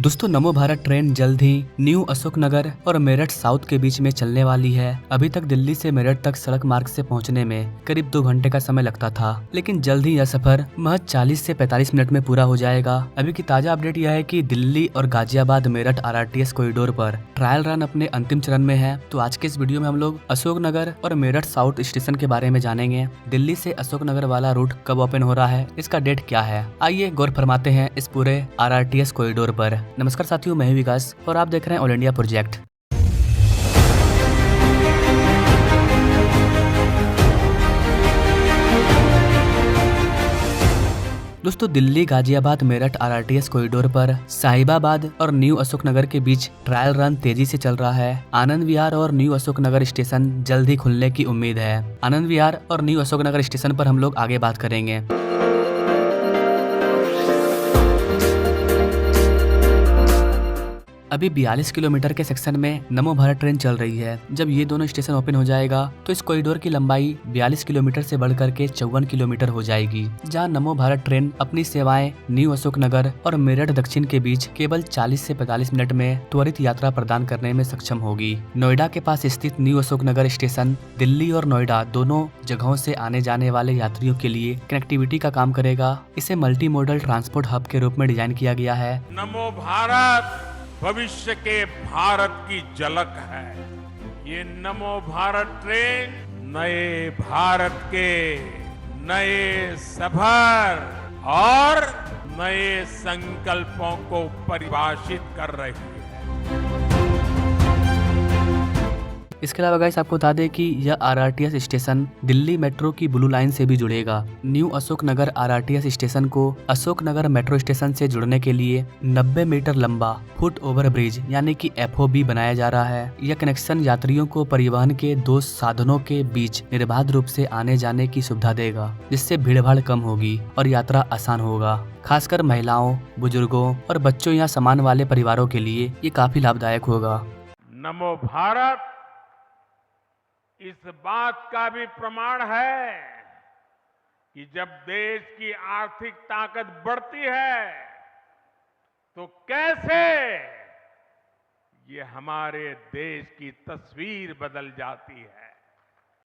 दोस्तों नमो भारत ट्रेन जल्द ही न्यू अशोक नगर और मेरठ साउथ के बीच में चलने वाली है। अभी तक दिल्ली से मेरठ तक सड़क मार्ग से पहुंचने में करीब 2 घंटे का समय लगता था, लेकिन जल्द ही यह सफर महज 40 से 45 मिनट में पूरा हो जाएगा। अभी की ताजा अपडेट यह है कि दिल्ली और गाजियाबाद मेरठ RRTS कॉरिडोर पर ट्रायल रन अपने अंतिम चरण में है। तो आज के इस वीडियो में हम लोग अशोक नगर और मेरठ साउथ स्टेशन के बारे में जानेंगे। दिल्ली से अशोक नगर वाला रूट कब ओपन हो रहा है, इसका डेट क्या है, आइए गौर फरमाते हैं इस पूरे RRTS कॉरिडोर पर। नमस्कार साथियों, मैं हूं विकास और आप देख रहे हैं ऑल इंडिया प्रोजेक्ट। दोस्तों दिल्ली गाजियाबाद मेरठ RRTS कॉरिडोर पर साहिबाबाद और न्यू अशोक नगर के बीच ट्रायल रन तेजी से चल रहा है। आनंद विहार और न्यू अशोक नगर स्टेशन जल्द ही खुलने की उम्मीद है। आनंद विहार और न्यू अशोक नगर स्टेशन पर हम लोग आगे बात करेंगे। अभी 42 किलोमीटर के सेक्शन में नमो भारत ट्रेन चल रही है। जब ये दोनों स्टेशन ओपन हो जाएगा तो इस कॉरिडोर की लंबाई 42 किलोमीटर से बढ़कर के 54 किलोमीटर हो जाएगी, जहां नमो भारत ट्रेन अपनी सेवाएं न्यू अशोक नगर और मेरठ दक्षिण के बीच केवल 40 से 45 मिनट में त्वरित यात्रा प्रदान करने में सक्षम होगी। नोएडा के पास स्थित न्यू अशोक नगर स्टेशन दिल्ली और नोएडा दोनों जगहों से आने जाने वाले यात्रियों के लिए कनेक्टिविटी का काम करेगा। इसे मल्टी मॉडल ट्रांसपोर्ट हब के रूप में डिजाइन किया गया है। नमो भारत भविष्य के भारत की झलक है। ये नमो भारत ट्रेन नए भारत के नए सफर और नए संकल्पों को परिभाषित कर रही है। इसके अलावा गाइस आपको बता दें कि यह RRTS स्टेशन दिल्ली मेट्रो की ब्लू लाइन से भी जुड़ेगा। New Ashok Nagar RRTS station को अशोक नगर मेट्रो स्टेशन से जुड़ने के लिए 90 मीटर लंबा फुट ओवर ब्रिज यानी कि FOB बनाया जा रहा है। यह कनेक्शन यात्रियों को परिवहन के 2 साधनों के बीच निर्बाध रूप से आने जाने की सुविधा देगा, जिससे भीड़भाड़ कम होगी और यात्रा आसान होगा। खासकर महिलाओं, बुजुर्गों और बच्चों या सामान वाले परिवारों के लिए ये काफी लाभदायक होगा। नमो भारत इस बात का भी प्रमाण है कि जब देश की आर्थिक ताकत बढ़ती है तो कैसे ये हमारे देश की तस्वीर बदल जाती है।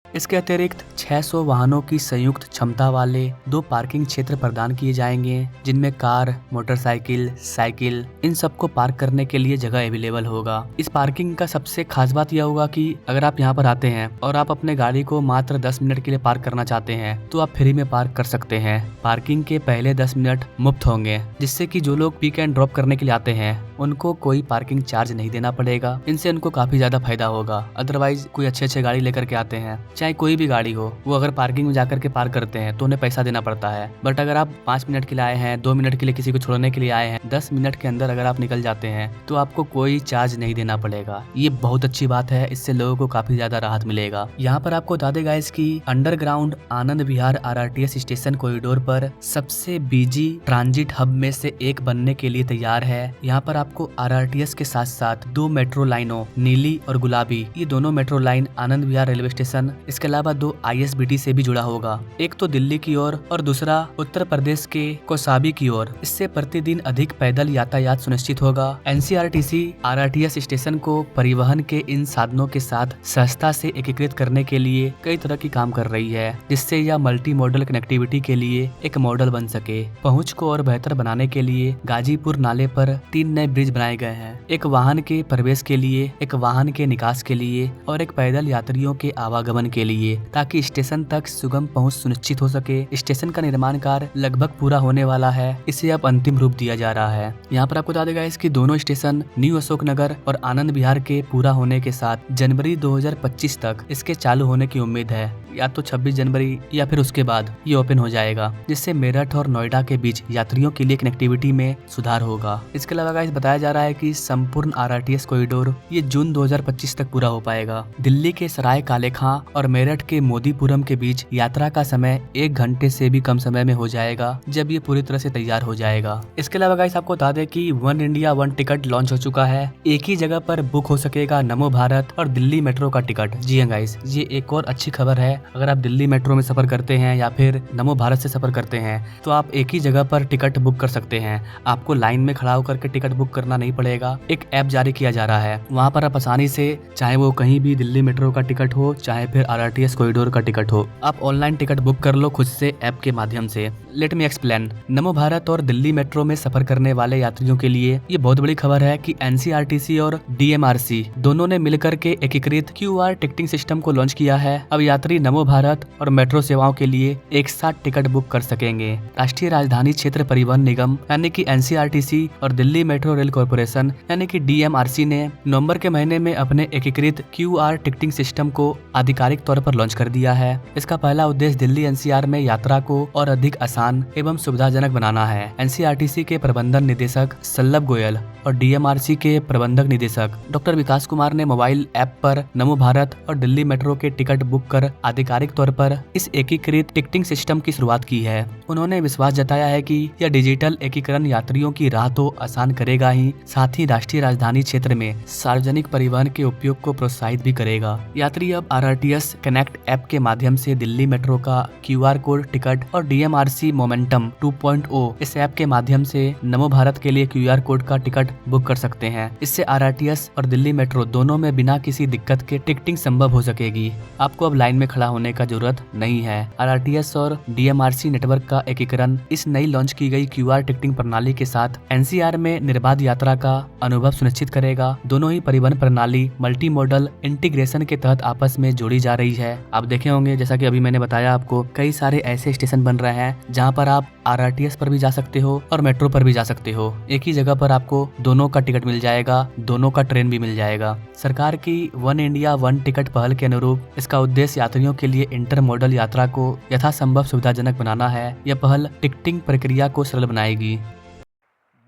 इसके अतिरिक्त 600 वाहनों की संयुक्त क्षमता वाले 2 पार्किंग क्षेत्र प्रदान किए जाएंगे, जिनमें कार, मोटरसाइकिल, साइकिल इन सबको पार्क करने के लिए जगह अवेलेबल होगा। इस पार्किंग का सबसे खास बात यह होगा कि अगर आप यहां पर आते हैं और आप अपने गाड़ी को मात्र 10 मिनट के लिए पार्क करना चाहते हैं तो आप फ्री में पार्क कर सकते हैं। पार्किंग के पहले 10 मिनट मुफ्त होंगे, जिससे कि जो लोग पिक एंड ड्रॉप करने के लिए आते हैं उनको कोई पार्किंग चार्ज नहीं देना पड़ेगा। इनसे उनको काफी ज्यादा फायदा होगा। अदरवाइज कोई अच्छे गाड़ी लेकर के आते हैं, चाहे कोई भी गाड़ी हो, वो अगर पार्किंग में जाकर के पार्क करते हैं तो उन्हें पैसा देना पड़ता है। बट अगर आप 5 मिनट के लिए आए हैं, 2 मिनट के लिए किसी को छोड़ने के लिए आए हैं, 10 मिनट के अंदर अगर आप निकल जाते हैं तो आपको कोई चार्ज नहीं देना पड़ेगा। ये बहुत अच्छी बात है, इससे लोगों को काफी ज्यादा राहत मिलेगा। यहाँ पर आपको बता दें गाइस कि underground Anand Vihar RRTS station corridor पर सबसे बिजी ट्रांजिट हब में से एक बनने के लिए तैयार है। यहाँ पर आपको RRTS के साथ साथ 2 मेट्रो लाइनों नीली और गुलाबी, ये दोनों metro line Anand Vihar railway station, इसके अलावा 2 ISBT से भी जुड़ा होगा। एक तो दिल्ली की ओर और दूसरा उत्तर प्रदेश के कौसाबी की ओर। इससे प्रतिदिन अधिक पैदल यातायात सुनिश्चित होगा। NCRTC RRTS स्टेशन को परिवहन के इन साधनों के साथ सहजता से एकीकृत करने के लिए कई तरह की काम कर रही है, जिससे यह मल्टी मॉडल कनेक्टिविटी के लिए एक मॉडल बन सके। पहुँच को और बेहतर बनाने के लिए गाजीपुर नाले पर 3 नए ब्रिज बनाए गए हैं, एक वाहन के प्रवेश के लिए, एक वाहन के निकास के लिए और एक पैदल यात्रियों के आवागमन के लिए, ताकि स्टेशन तक सुगम पहुंच सुनिश्चित हो सके। स्टेशन का निर्माण कार्य लगभग पूरा होने वाला है, इसे अब अंतिम रूप दिया जा रहा है। यहाँ पर आपको बता देगा इसकी दोनों स्टेशन न्यू अशोक नगर और आनंद विहार के पूरा होने के साथ जनवरी 2025 तक इसके चालू होने की उम्मीद है, या तो 26 जनवरी या फिर उसके बाद ये ओपन हो जाएगा, जिससे मेरठ और नोएडा के बीच यात्रियों के लिए कनेक्टिविटी में सुधार होगा। इसके अलावा गाइस बताया जा रहा है कि संपूर्ण RRTS कॉरिडोर ये जून 2025 तक पूरा हो पाएगा। दिल्ली के सराय काले खां और मेरठ के मोदीपुरम के बीच यात्रा का समय 1 घंटे से भी कम समय में हो जाएगा, जब ये पूरी तरह से तैयार हो जाएगा। इसके अलावा गाइस आपको बता दें कि one India one ticket launch हो चुका है। एक ही जगह पर बुक हो सकेगा नमो भारत और दिल्ली मेट्रो का टिकट। जी हाँ गाइस, ये एक और अच्छी खबर है अगर आप दिल्ली मेट्रो में सफर करते हैं या फिर नमो भारत से सफर करते हैं तो आप एक ही जगह पर टिकट बुक कर सकते हैं। आपको लाइन में खड़ा होकर के टिकट बुक करना नहीं पड़ेगा। एक ऐप जारी किया जा रहा है, वहाँ पर आप आसानी से चाहे वो कहीं भी दिल्ली मेट्रो का टिकट हो चाहे फिर RRTS कॉरिडोर का टिकट हो, आप ऑनलाइन टिकट बुक कर लो खुद से ऐप के माध्यम से। Let me explain. नमो भारत और दिल्ली मेट्रो में सफर करने वाले यात्रियों के लिए ये बहुत बड़ी खबर है कि NCRTC और DMRC दोनों ने मिलकर के एकीकृत QR टिकटिंग सिस्टम को लॉन्च किया है। अब यात्री नमो भारत और मेट्रो सेवाओं के लिए एक साथ टिकट बुक कर सकेंगे। राष्ट्रीय राजधानी क्षेत्र परिवहन निगम यानी कि NCRTC और दिल्ली मेट्रो रेल कॉर्पोरेशन यानी कि DMRC ने नवंबर के महीने में अपने एकीकृत QR टिकटिंग सिस्टम को आधिकारिक तौर पर लॉन्च कर दिया है। इसका पहला उद्देश्य दिल्ली NCR में यात्रा को और अधिक आसान एवं सुविधाजनक बनाना है। NCRTC के प्रबंधन निदेशक सल्लभ गोयल और DMRC के प्रबंधक निदेशक डॉक्टर विकास कुमार ने मोबाइल ऐप पर नमो भारत और दिल्ली मेट्रो के टिकट बुक कर आधिकारिक तौर पर इस एकीकृत टिकटिंग सिस्टम की शुरुआत की है। उन्होंने विश्वास जताया है कि यह डिजिटल एकीकरण यात्रियों की राह तो आसान करेगा ही, साथ ही राष्ट्रीय राजधानी क्षेत्र में सार्वजनिक परिवहन के उपयोग को प्रोत्साहित भी करेगा। यात्री अब RRTS कनेक्ट ऐप के माध्यम से दिल्ली मेट्रो का QR कोड टिकट और DMRC मोमेंटम 2.0 इस ऐप के माध्यम से नमो भारत के लिए QR कोड का टिकट बुक कर सकते हैं। इससे RRTS और दिल्ली मेट्रो दोनों में बिना किसी दिक्कत के टिकटिंग संभव हो सकेगी। आपको अब लाइन में खड़ा होने का जरूरत नहीं है। RRTS और DMRC नेटवर्क का एकीकरण इस नई लॉन्च की गई QR टिकटिंग प्रणाली के साथ NCR में निर्बाध यात्रा का अनुभव सुनिश्चित करेगा। दोनों ही परिवहन प्रणाली मल्टी मॉडल इंटीग्रेशन के तहत आपस में जोड़ी जा रही है। आप देखे होंगे जैसा कि अभी मैंने बताया आपको, कई सारे ऐसे स्टेशन बन रहे हैं जहाँ पर आप RRTS पर भी जा सकते हो और मेट्रो पर भी जा सकते हो। एक ही जगह पर आपको दोनों का टिकट मिल जाएगा, दोनों का ट्रेन भी मिल जाएगा। सरकार की वन इंडिया वन टिकट पहल के अनुरूप इसका उद्देश्य यात्रियों के लिए इंटर मॉडल यात्रा को यथासंभव सुविधाजनक बनाना है। यह पहल टिकटिंग प्रक्रिया को सरल बनाएगी।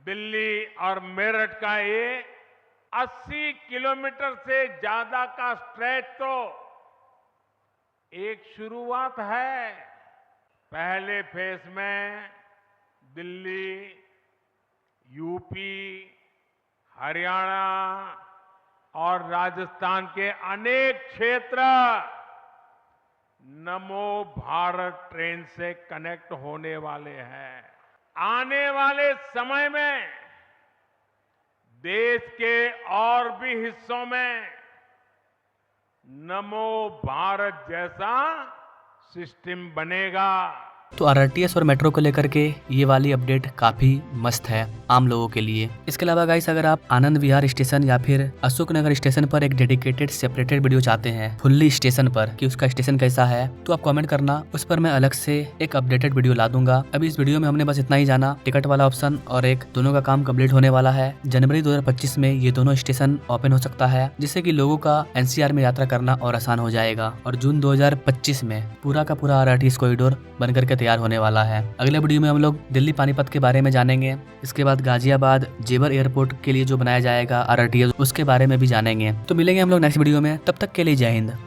दिल्ली और मेरठ का ये 80 किलोमीटर से ज्यादा का स्ट्रेच तो एक शुरुआत है। पहले फेज में दिल्ली, यूपी, हरियाणा और राजस्थान के अनेक क्षेत्र नमो भारत ट्रेन से कनेक्ट होने वाले हैं। आने वाले समय में देश के और भी हिस्सों में नमो भारत जैसा सिस्टम बनेगा। तो RRTS और मेट्रो को लेकर के ये वाली अपडेट काफी मस्त है आम लोगों के लिए। इसके अलावा गाइस, अगर आप आनंद विहार स्टेशन या फिर अशोक नगर स्टेशन पर एक डेडिकेटेड सेपरेटेड वीडियो चाहते हैं फुल्ली स्टेशन पर कि उसका स्टेशन कैसा है, तो आप कमेंट करना, उस पर मैं अलग से एक अपडेटेड वीडियो ला दूंगा। अभी इस वीडियो में हमने बस इतना ही जाना, टिकट वाला ऑप्शन और एक दोनों का काम कम्प्लीट होने वाला है। जनवरी 2025 में ये दोनों स्टेशन ओपन हो सकता है, जिससे कि लोगों का NCR में यात्रा करना और आसान हो जाएगा। और जून 2025 में पूरा का पूरा RRTS कॉरिडोर बनकर के तैयार होने वाला है। अगले वीडियो में हम लोग दिल्ली पानीपत के बारे में जानेंगे। इसके बाद गाजियाबाद जेवर एयरपोर्ट के लिए जो बनाया जाएगा RRTS, उसके बारे में भी जानेंगे। तो मिलेंगे हम लोग नेक्स्ट वीडियो में, तब तक के लिए जय हिंद।